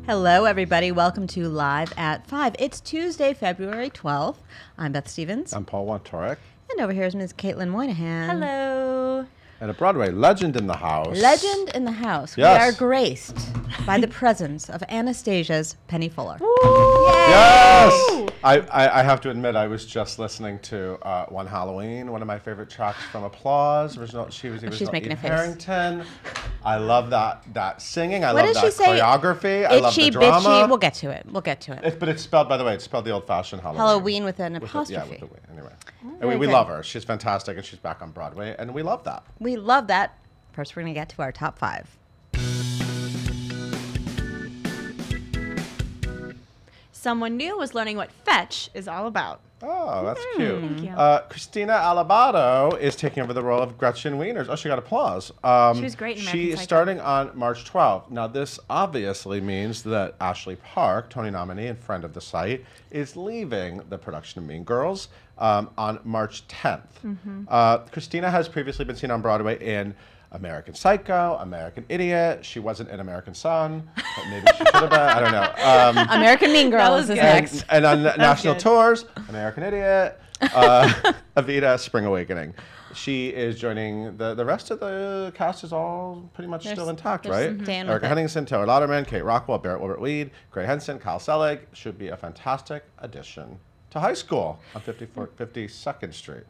Hello, everybody. Welcome to Live at 5. It's Tuesday, February 12th. I'm Beth Stevens. I'm Paul Wontorek. And over here is Ms. Caitlin Moynihan. Hello. And a Broadway legend in the house. Legend in the house. Yes. We are graced by the presence of Anastasia's Penny Fuller. Woo! Yes! I have to admit, I was just listening to One Halloween, one of my favorite tracks from Applause. She was the original She's making Eve a face. Harrington. I love that singing. I What love did she that say? choreography. I love Itchy, the drama. bitchy. We'll get to it. But it's spelled, by the way, it's spelled the old-fashioned Halloween. Halloween with an With apostrophe. with the W, anyway. very And we good. love her. She's fantastic, and she's back on Broadway, and we love that. We love that. First, we're going to get to our top 5. Someone new was learning what fetch is all about. Oh, that's cute. Thank you. Christina Alabato is taking over the role of Gretchen Wieners. Oh, she got applause. She was great in American She's Psycho. starting on March 12th. Now, this obviously means that Ashley Park, Tony nominee and friend of the site, is leaving the production of Mean Girls on March 10th. Christina has previously been seen on Broadway in American Psycho, American Idiot. She wasn't in American Son, but maybe she should have been. I don't know. American Mean Girls was is good. next. And on national good. tours, American Idiot, Evita, Spring Awakening. She is joining the rest of the cast is all pretty much still intact, they're right? staying with Erica it. Henningsen, Taylor Lauderman, Kate Rockwell, Barrett Wilbert Weed, Gray Henson, Kyle Selig should be a fantastic addition to high school on 52nd Street.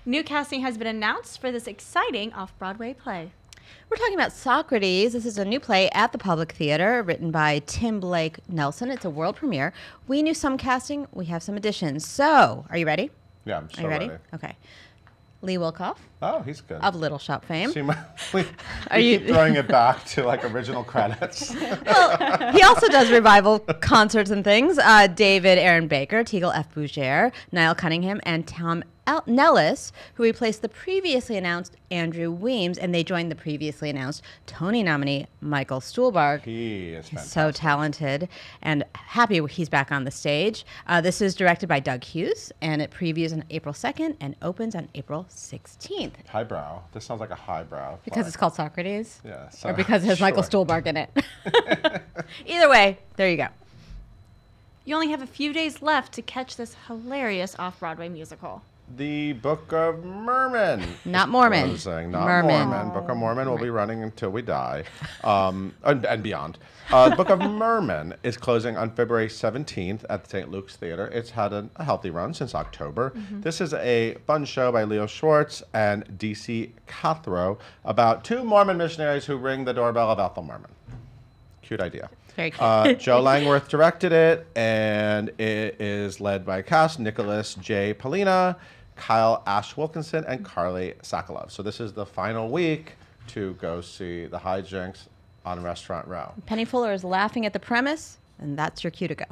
New casting has been announced for this exciting off-Broadway play. We're talking about Socrates. This is a new play at the Public Theater written by Tim Blake Nelson. It's a world premiere. We knew some casting. We have some additions. So, are you ready? Yeah, I'm so Are you ready? ready. Okay. Lee Wilkoff Oh, he's good. of Little Shop fame. See, we Are you- keep throwing it back to like original credits. He also does revival concerts and things. David Aaron Baker, Teagle F. Bougere, Niall Cunningham, and Tom Nellis, who replaced the previously announced Andrew Weems, and they joined the previously announced Tony nominee Michael Stuhlbarg. He is fantastic. So talented, and happy he's back on the stage. This is directed by Doug Hughes, and it previews on April 2nd and opens on April 16th. Highbrow. This sounds like a highbrow. Because play. it's called Socrates? Yeah, Or so- because it has Michael sure. Stuhlbarg in it. Either way, there you go. You only have a few days left to catch this hilarious off-Broadway musical. The Book of Mormon. Not Mormon. Closing. Not Merman. Mormon. Book of Mormon will be running until we die, and beyond. The Book of Merman is closing on February 17th at the St. Luke's Theater. It's had a healthy run since October. This is a fun show by Leo Schwartz and D.C. Cathro about two Mormon missionaries who ring the doorbell of Ethel Merman. Cute idea. Very cute. Joe Langworth directed it, and it is led by cast Nicholas J. Polina, Kyle Ash Wilkinson, and Carly Sokolov. So this is the final week to go see the hijinks on Restaurant Row. Penny Fuller is laughing at the premise, and that's your cue to go.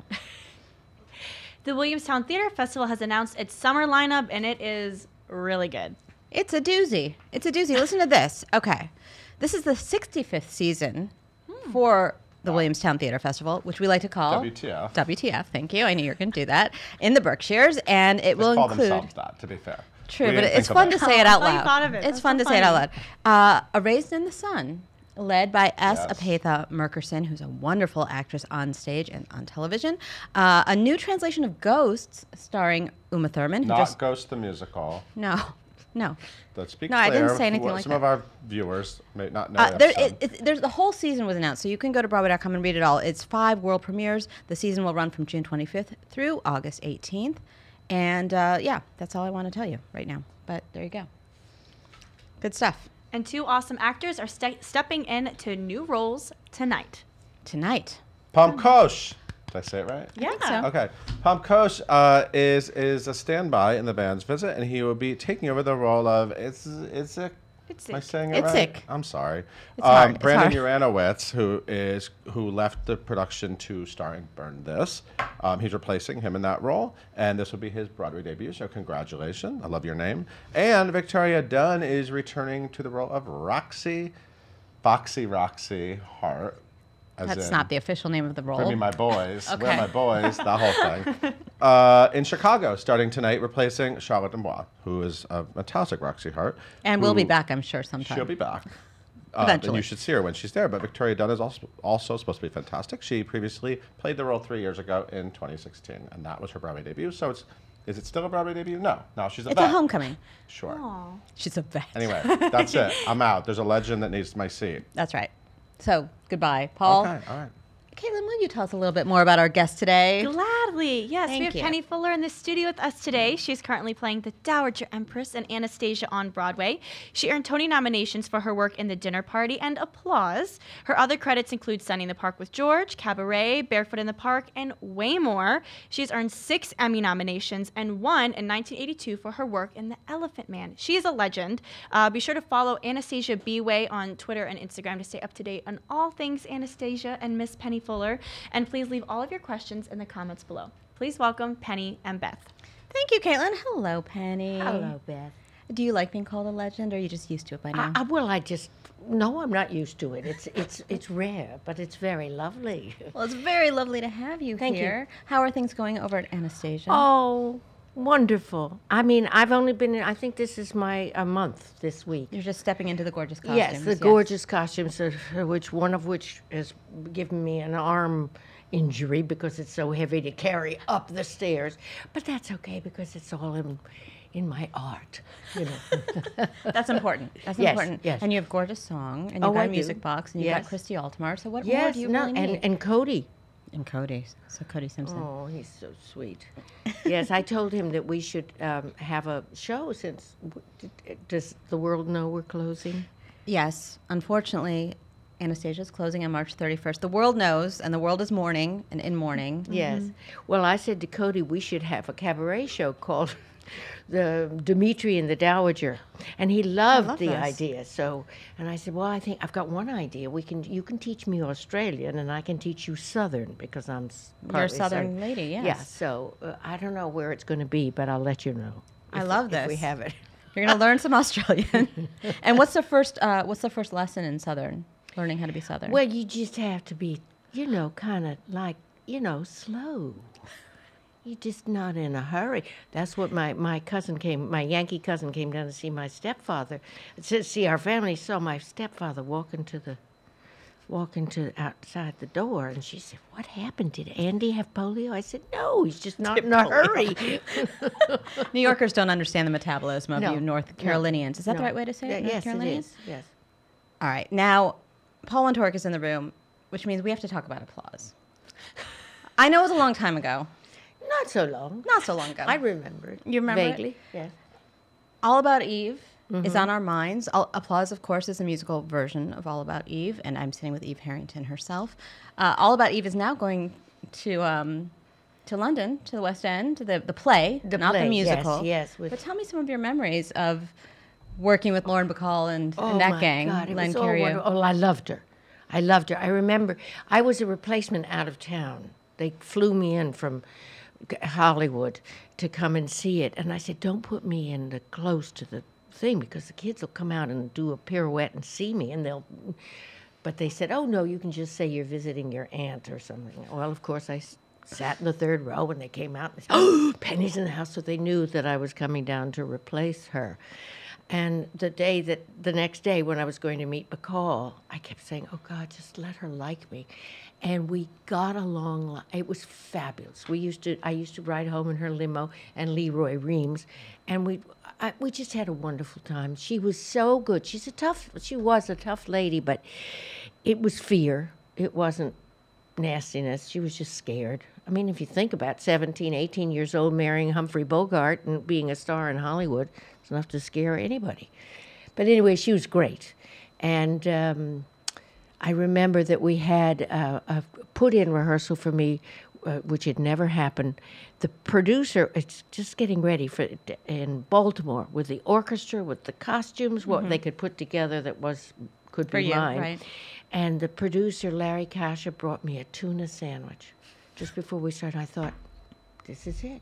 The Williamstown Theater Festival has announced its summer lineup, and it is really good. It's a doozy. It's a doozy. Listen to this. Okay. This is the 65th season for the Williamstown Theater Festival, which we like to call WTF. WTF, thank you. I knew you were going to do that. In the Berkshires, and it will They call include... themselves that, to be fair. True, We but didn't it's think fun of to it. say it out Oh, I loud. thought of it. It's That's fun so to say it out funny. loud. A Raised in the Sun, led by S. Yes. Apatha Murkerson, who's a wonderful actress on stage and on television. A new translation of Ghosts, starring Uma Thurman, who Not just... Ghost the Musical. No. Let's be No, clear. I didn't say anything like Some that. of our viewers may not know the There, episode. there's the whole season was announced, so you can go to Broadway.com and read it all. It's 5 world premieres. The season will run from June 25th through August 18th. And yeah, that's all I want to tell you right now. But there you go. Good stuff. And two awesome actors are stepping in to new roles tonight. Tonight. Pom Kosh. Did I say it right? Yeah. think so. Okay. Pom Kosh is a standby in the band's visit, and he will be taking over the role of Itzik. Am I saying it right? Itzik. I'm sorry. It's hard. It's Brandon hard. Uranowitz, who left the production to star in Burn This. He's replacing him in that role, and this will be his Broadway debut. So congratulations! I love your name. And Victoria Dunn is returning to the role of Roxy Hart. That's not the official name of the role. Bring me my boys. Okay. Where are my boys? That whole thing. In Chicago, starting tonight, replacing Charlotte Dubois, who is a fantastic Roxy Hart. And we'll be who- back, I'm sure, sometime. She'll be back. And Eventually. you should see her when she's there. But Victoria Dunn is also supposed to be fantastic. She previously played the role 3 years ago in 2016, and that was her Broadway debut. So is it still a Broadway debut? No. No, she's a It's vet. a homecoming. Sure. Aw. She's a vet. Anyway, that's it. I'm out. There's a legend that needs my seat. That's right. So, goodbye, Paul. Okay, all right. Caitlin, will you tell us a little bit more about our guest today? Gladly. Yes, Thank we have you. Penny Fuller in the studio with us today. She's currently playing the Dowager Empress in Anastasia on Broadway. She earned Tony nominations for her work in The Dinner Party and Applause. Her other credits include Sunny in the Park with George, Cabaret, Barefoot in the Park, and way more. She's earned 6 Emmy nominations and won in 1982 for her work in The Elephant Man. She is a legend. Be sure to follow Anastasia B-Way on Twitter and Instagram to stay up to date on all things Anastasia and Miss Penny Fuller. And please leave all of your questions in the comments below. Please welcome Penny and Beth. Thank you, Caitlin. Hello, Penny. Hello, Beth. Do you like being called a legend, or are you just used to it by now? No, I'm not used to it. It's rare, but it's very lovely. Well, it's very lovely to have you Thank you. here. How are things going over at Anastasia? Oh, wonderful. I mean, I've only been in, I think this is a month this week. You're just stepping into the gorgeous costumes. Yes, the gorgeous costumes, one of which has given me an arm injury because it's so heavy to carry up the stairs. But that's okay because it's all in my art, you know. That's important. That's Yes, important. yes. And you have gorgeous song, and you've Oh, got I a do. music box, and you've Yes. got Christy Altomar. So what more Yes, do you no, really need? and Cody. And Cody. So Cody Simpson. Oh, he's so sweet. Yes, I told him that we should have a show since, does the world know we're closing? Yes. Unfortunately, Anastasia's closing on March 31st. The world knows, and the world is mourning and in mourning. Yes. Well, I said to Cody, we should have a cabaret show called the Dimitri and the Dowager, and he loved love the this. idea. So, and I said, well, I think I've got one idea. You can teach me Australian, and I can teach you Southern because I'm You're a partly Southern lady, yes. Yeah. So I don't know where it's going to be, but I'll let you know. I love if we this. have it. You're going to learn some Australian. And what's the first lesson in Southern? Learning how to be Southern. Well, you just have to be, kind of like, slow. You're just not in a hurry. That's what my Yankee cousin came down to see my stepfather. To see our family, saw my stepfather walking to outside the door, and she said, "What happened? Did Andy have polio?" I said, "No, he's just not in a hurry." New Yorkers don't understand the metabolism of No. you North Carolinians. Is that the No. right way to say it? North Yes, it Carolinians? is. Yes. All right. Now, Paul and Torque is in the room, which means we have to talk about applause. I know it was a long time ago. Not so long. Not so long ago. I remember it. You remember it? vaguely? Yes. All About Eve is on our minds. Applause, of course, is a musical version of All About Eve, and I'm sitting with Eve Harrington herself. All About Eve is now going to London, to the West End, to the play, not the play, musical. yes, with- But tell me some of your memories of working with Lauren Bacall and that my gang, God, it Len was all Cariou. wonderful. Oh, I loved her. I remember I was a replacement out of town. They flew me in from Hollywood to come and see it, and I said, "Don't put me in close to the thing because the kids will come out and do a pirouette and see me, and they'll." But they said, "Oh no, you can just say you're visiting your aunt or something." Well, of course, I sat in the third row when they came out. And they said, "Oh, Penny's in the house," so they knew that I was coming down to replace her. And the next day when I was going to meet Bacall, I kept saying, "Oh God, just let her like me." And we got along. It was fabulous. I used to ride home in her limo and Leroy Reams, and we just had a wonderful time. She was so good. She was a tough lady, but it was fear. It wasn't nastiness. She was just scared. I mean, if you think about 17, 18 years old marrying Humphrey Bogart and being a star in Hollywood, it's enough to scare anybody. But anyway, she was great. And I remember that we had a put-in rehearsal for me, which had never happened. The producer, it's just getting ready for in Baltimore with the orchestra, with the costumes, what they could put together that could For be you, mine. right. And the producer, Larry Kasha, brought me a tuna sandwich. Just before we started, I thought, this is it.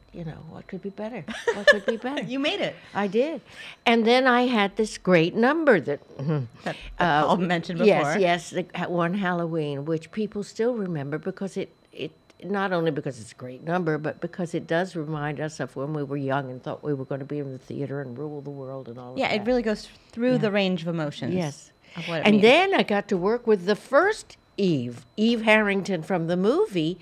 What could be better? What could be better? You made it. I did. And then I had this great number that Paul mentioned before. Yes, one Halloween, which people still remember because it not only because it's a great number, but because it does remind us of when we were young and thought we were going to be in the theater and rule the world and all of that. Yeah, it really goes through the range of emotions. Yes. of what it And means. then I got to work with the first Eve Harrington from the movie,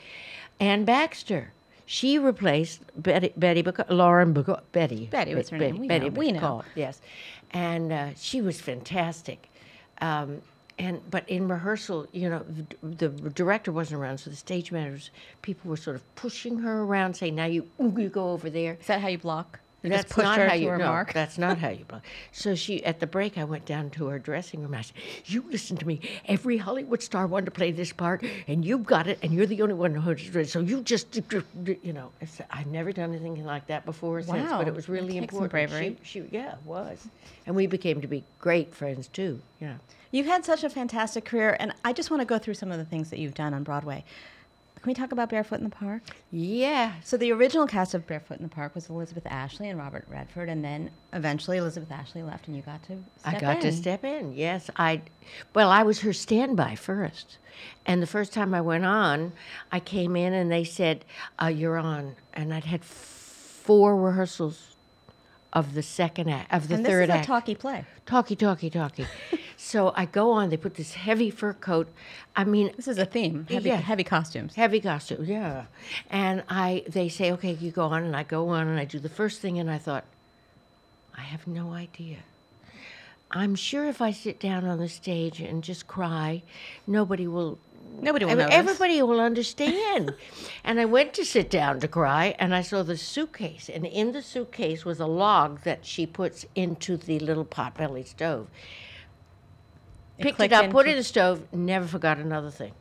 Ann Baxter. She replaced Lauren Bacall. Betty. Betty was her name. We Betty know. We know. Bacall, yes. And she was fantastic. But in rehearsal, the director wasn't around, so the stage managers, people were sort of pushing her around, saying, "Now you go over there." Is that how you block? You just That's push not her how to you. her No, mark? that's not how you block. So at the break, I went down to her dressing room. I said, "You listen to me. Every Hollywood star wanted to play this part, and you've got it, and you're the only one who's it. So you just, I've never done anything like that before or since, Wow, but it was that really takes some important. bravery. Yeah, it was, and we became to be great friends too. Yeah. You've had such a fantastic career, and I just want to go through some of the things that you've done on Broadway. Can we talk about Barefoot in the Park? Yeah. So the original cast of Barefoot in the Park was Elizabeth Ashley and Robert Redford, and then eventually Elizabeth Ashley left, and you got to step in. I got to step in. Yes, I was her standby first, and the first time I went on, I came in and they said, "You're on," and I'd had 4 rehearsals of the second act, of the And third this is act. a talky play. Talkie. So I go on. They put this heavy fur coat. I mean, This is a theme. Heavy, Yeah. heavy costumes. heavy costume, yeah. And they say, "Okay, you go on," and I go on and I do the first thing, and I thought, I have no idea. I'm sure if I sit down on the stage and just cry, nobody will notice. Everybody will understand. And I went to sit down to cry, and I saw the suitcase, and in the suitcase was a log that she puts into the little pot-bellied stove. Picked it clicked up, put it into- in the stove, never forgot another thing.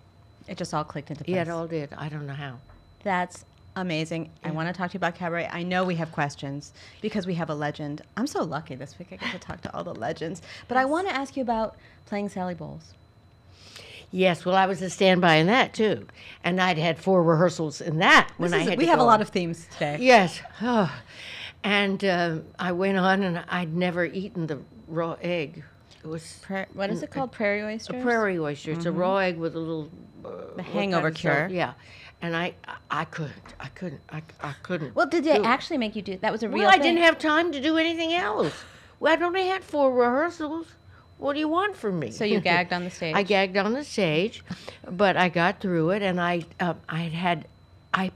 It just all clicked into place. Yeah, it all did. I don't know how. That's amazing. I want to talk to you about cabaret. I know we have questions because we have a legend. I'm so lucky this week I get to talk to all the legends. But I want to ask you about playing Sally Bowles. Yes, well, I was a standby in that, too. And I'd had 4 rehearsals in that when I had We to have a go lot on. of themes today. Yes. Oh. And I went on, and I'd never eaten the raw egg. It was What is it called? Prairie oysters? a prairie oyster. It's a raw egg with a little... The hangover cure. Yeah. And I couldn't. Well, did they do it. actually make you do that? Was a real Well, I thing? didn't have time to do anything else. Well, I'd only had 4 rehearsals. What do you want from me? So you gagged on the stage? I gagged on the stage, but I got through it, and I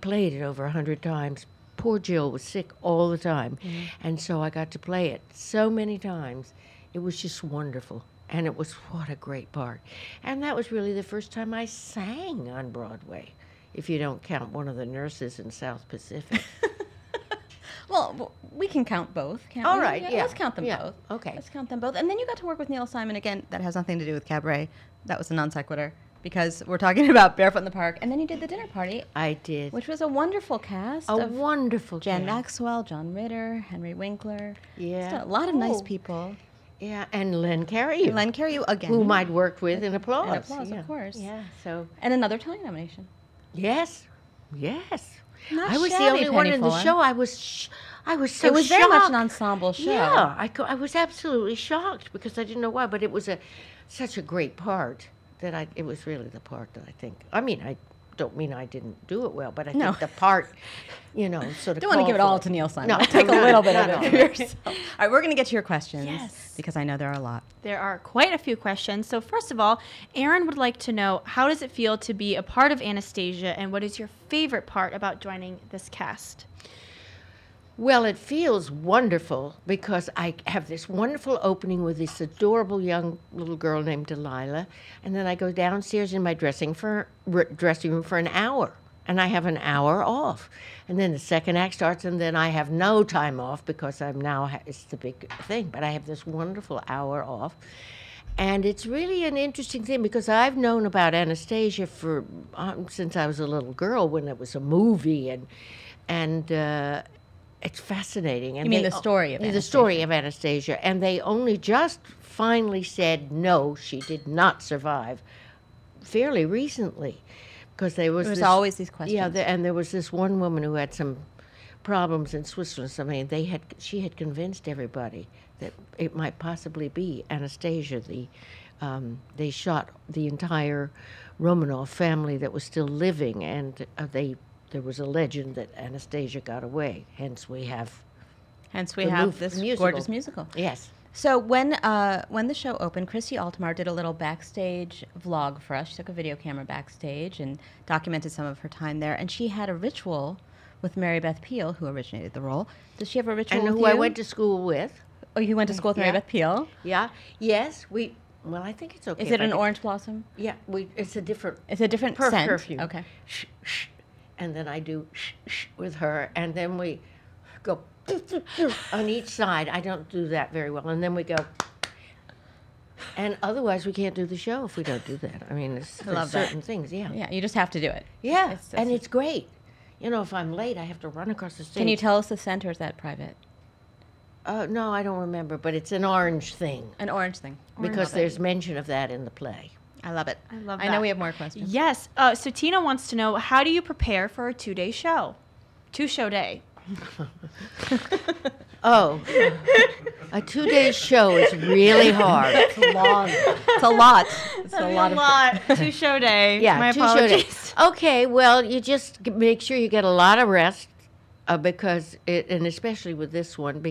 played it over 100 times. Poor Jill was sick all the time, and so I got to play it so many times. It was just wonderful, and it was what a great part. And that was really the first time I sang on Broadway, if you don't count one of the nurses in South Pacific. Well, we can count both, can't All we? right, yeah. Let's count them Yeah, both. okay. Let's count them both. And then you got to work with Neil Simon again. That has nothing to do with cabaret. That was a non sequitur because we're talking about Barefoot in the Park. And then you did the dinner party, I did. which was a wonderful cast. A of wonderful Jan cast. Maxwell, John Ritter, Henry Winkler. Yeah. Just a lot of nice Oh. people. Yeah, and Len Carey. And Len Carey again. whom I'd worked with in Applause. In Applause, of yeah. course. Yeah, so, And another Tony nomination. yes. Not I was the shabby, only one Penny in the Fuller. show. I was so It was very much shocked. an ensemble show. Yeah, I was absolutely shocked because I didn't know why, but it was such a great part that it was really the part that I think, I mean, I don't mean I didn't do it well, but I No. think the part, sort of Don't want to give it called all for to Neil Simon. No, I'll take a no, little bit no, of no, it no. for yourself. All right, we're going to get to your questions. Yes. Because I know there are a lot. There are quite a few questions. So first of all, Aaron would like to know, how does it feel to be a part of Anastasia, and what is your favorite part about joining this cast? Well, it feels wonderful because I have this wonderful opening with this adorable young little girl named Delilah, and then I go downstairs in my dressing room for an hour, and I have an hour off, and then the second act starts, and then I have no time off because it's the big thing, but I have this wonderful hour off. And it's really an interesting thing because I've known about Anastasia for since I was a little girl when it was a movie, and it's fascinating. And You mean the story of The Anastasia. story of Anastasia. And they only just finally said, no, she did not survive fairly recently. Because there was There was this- always these questions. Yeah, and there was this one woman who had some problems in Switzerland. So, I mean, she had convinced everybody that it might possibly be Anastasia. They shot the entire Romanov family that was still living, and there was a legend that Anastasia got away. Hence, we have Hence we the have this musical. gorgeous musical. Yes. So when the show opened, Christy Altamar did a little backstage vlog for us. She took a video camera backstage and documented some of her time there. And she had a ritual with Mary Beth Peel, who originated the role. Does she have a ritual And with who you? I went to school with. Oh, you went to school with Mary Yeah. Beth Peel? Yeah. Yes. Well, I think it's okay. Is if it I an can- orange blossom? Yeah. It's a different. It's a different scent. Perfume. Okay. Shh, shh. And then I do shh, shh with her, and then we go on each side. I don't do that very well, and then we go. And otherwise, we can't do the show if we don't do that. I mean, there's love that. certain things. Yeah. Yeah, you just have to do it. Yeah. It's And it's great. You know, if I'm late, I have to run across the stage. Can you tell us the scent, or is that private? No, I don't remember, but it's an orange thing An orange thing. because there's mention of that in the play. I love it. I love I know that. we have more questions. Yes. So Tina wants to know, how do you prepare for a 2-day show? 2-show day. Oh, a 2-day show is really hard. It's long. It's a lot. It's a lot of. 2-show day. Yeah, My 2 show apologies. days. Okay, well, you just make sure you get a lot of rest because and especially with this one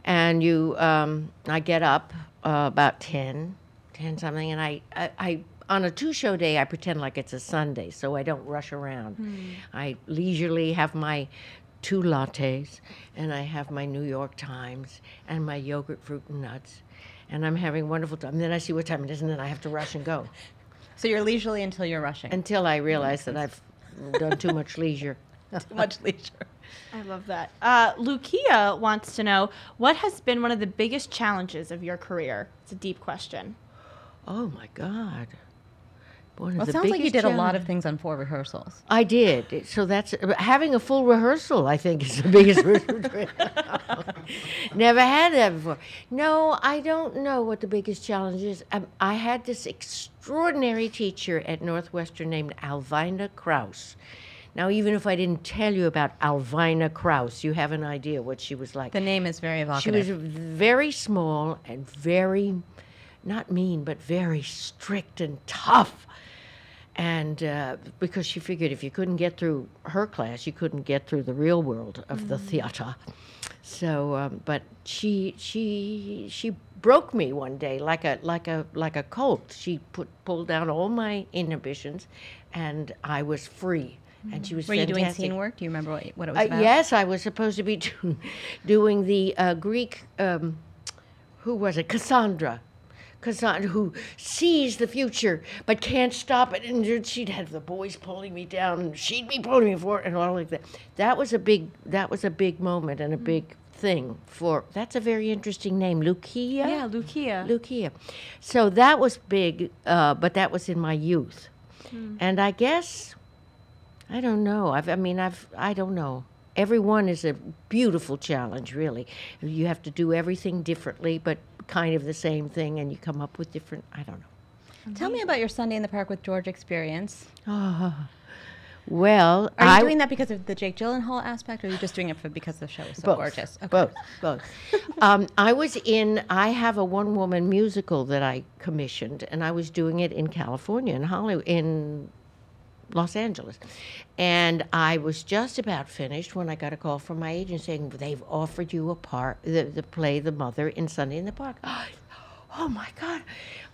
and you, I get up about 10 something, and I on a 2-show day, I pretend like it's a Sunday, so I don't rush around. I leisurely have my 2 lattes, and I have my New York Times and my yogurt, fruit, and nuts, and I'm having a wonderful time. And then I see what time it is, and then I have to rush and go So you're leisurely until you're rushing. until I realize that I've done too much leisure. Too much leisure. I love that. Lucia wants to know, what has been one of the biggest challenges of your career? It's a deep question. Oh my God! One of Well, it the sounds like you biggest did a lot of challenges- things on 4 rehearsals. I did. So that's having a full rehearsal. I think is the biggest. Never had that before. No, I don't know what the biggest challenge is. I had this extraordinary teacher at Northwestern named Albina Krauss. Now, even if I didn't tell you about Albina Krauss, you have an idea what she was like. The name is very She evocative. was very small and very, not mean, but very strict and tough. And because she figured if you couldn't get through her class, you couldn't get through the real world of the theater. So, but she broke me one day like a colt. She pulled down all my inhibitions, and I was free. And she was Were you doing fantastic. scene work? Do you remember what it was about? Yes, I was supposed to be doing the Greek, who was it? Cassandra, who sees the future but can't stop it. And she'd have the boys pulling me down, and she'd be pulling me forward, and all like that. That was a big moment and a big thing for, that's a very interesting name, Lucia? Yeah, Lucia. Lucia. So that was big, but that was in my youth. And I guess, I don't know. I don't know. Every one is a beautiful challenge, really. You have to do everything differently, but kind of the same thing, and you come up with different, I don't know. Tell me about your Sunday in the Park with George experience. Well, Are you doing that because of the Jake Gyllenhaal aspect, or are you just doing it because the show is so both, gorgeous? Okay. Both. I have a one-woman musical that I commissioned, and I was doing it in California, in Hollywood, in Los Angeles. And I was just about finished when I got a call from my agent saying, they've offered you a part, the play The Mother in Sunday in the Park. Oh my God.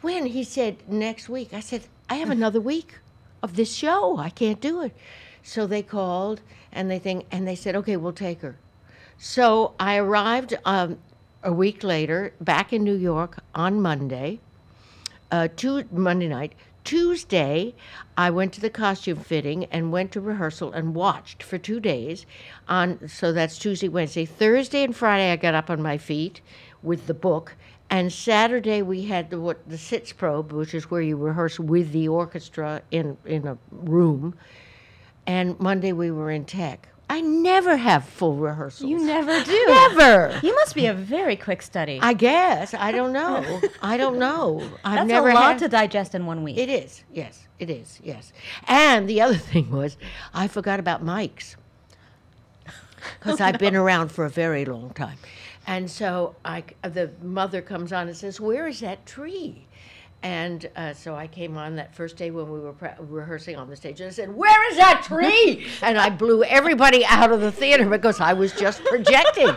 When? He said, next week. I said, I have another week of this show. I can't do it. So they called and they said, okay, we'll take her. So I arrived a week later back in New York on Monday, Monday night. Tuesday, I went to the costume fitting and went to rehearsal and watched for 2 days. So that's Tuesday, Wednesday. Thursday and Friday, I got up on my feet with the book. And Saturday, we had the Sitzprobe, which is where you rehearse with the orchestra in a room. And Monday, we were in tech. I never have full rehearsals. You never do. Never. You must be a very quick study. I guess. I don't know. I've That's never a lot had to digest in 1 week. It is, yes, it is, yes. And the other thing was, I forgot about mics, because I've been around for a very long time. And so the mother comes on and says, where is that tree? And so I came on that first day when we were rehearsing on the stage, and I said, where is that tree? And I blew everybody out of the theater because I was just projecting.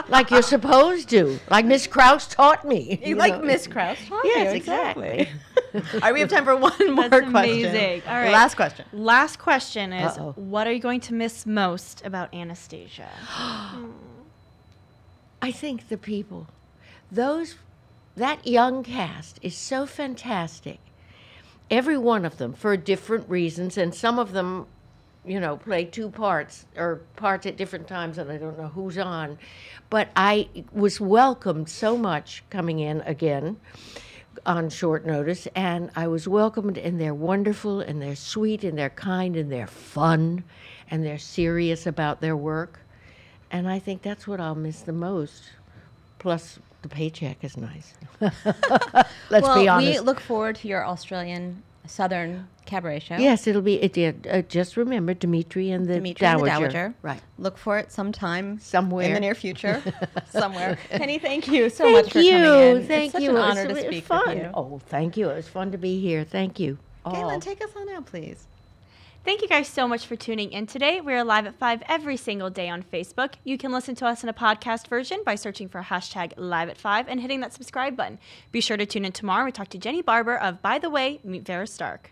like you're supposed to, like Miss Krauss taught me. You like Miss Krauss? Yes, exactly. All right, we have time for one more That's question. amazing. All right. Last question. Last question is, Uh-oh. what are you going to miss most about Anastasia? I think the people, that young cast is so fantastic. Every one of them for different reasons, and some of them, play two parts or parts at different times, and I don't know who's on. But I was welcomed so much coming in again on short notice, and I was welcomed, and they're wonderful, and they're sweet, and they're kind, and they're fun, and they're serious about their work. And I think that's what I'll miss the most. Plus, the paycheck is nice. Let's be honest. We look forward to your Australian Southern cabaret show. Yes, it'll be. Just remember Dimitri and the Dowager. Right. Look for it sometime Somewhere. in the near future. Somewhere. Penny, thank you so much for Thank coming you. in. Thank it's such you. an It was- honor to it was speak fun. with you. Oh, thank you. It was fun to be here. Thank you. Caitlin, take us on out, please. Thank you guys so much for tuning in today. We're live at 5 every single day on Facebook. You can listen to us in a podcast version by searching for #live at 5 and hitting that subscribe button. Be sure to tune in tomorrow. We talk to Jenny Barber of By the Way, Meet Vera Stark.